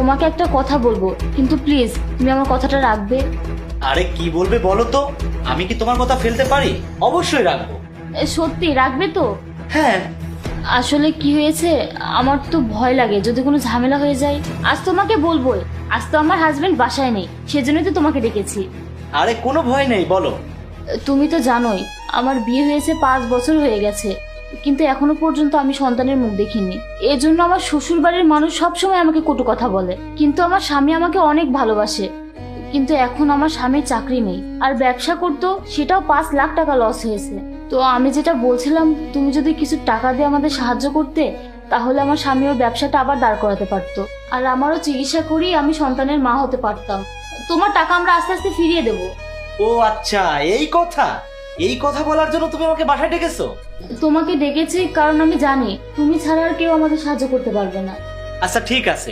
তোমাকে একটা কথা বলবো, কিন্তু প্লিজ তুমি আমার কথাটা রাখবে। আরে কি বলবে বলো তো, আমি কি তোমার কথা ফেলতে পারি? অবশ্যই রাখবো। সত্যি রাখবে তো? হ্যাঁ। আসলে কি হয়েছে, আমার তো ভয় লাগে যদি কোনো ঝামেলা হয়ে যায়। আজ তোমাকে বলবোই, আজ তো আমার হাজবেন্ড বাসায় নেই, সেজন্যই তো তোমাকে ডেকেছি। আরে কোনো ভয় নেই, বলো। তুমি তো জানোই আমার বিয়ে হয়েছে 5 বছর হয়ে গেছে, কিন্তু এখনো পর্যন্ত আমি সন্তানের মুখ দেখিনি। এজন্য আমার শ্বশুর বাড়ির মানুষ সবসময় আমাকে কটু কথা বলে, কিন্তু আমার স্বামী আমাকে অনেক ভালোবাসে। কিন্তু এখন আমার স্বামীর চাকরি নেই, আর ব্যবসা করতো সেটাও 5 লাখ টাকা লস হয়েছে। তো আমি যেটা বলছিলাম, তুমি যদি কিছু টাকা দিয়ে আমাদের সাহায্য করতে, তাহলে আমার স্বামী ওর ব্যবসাটা আবার দাঁড় করাতে পারতো, আর আমারও চিকিৎসা করেই আমি সন্তানের মা হতে পারতাম। তোমার টাকা আমরা আস্তে আস্তে ফিরিয়ে দেবো। ও আচ্ছা, এই কথা। এই কথা বলার জন্য তুমি আমাকে বাসায় ডেকেছো? তোমাকে ডেকেছি কারণ আমি জানি তুমি ছাড়া আর কেউ আমাদের সাহায্য করতে পারবে না। আচ্ছা ঠিক আছে,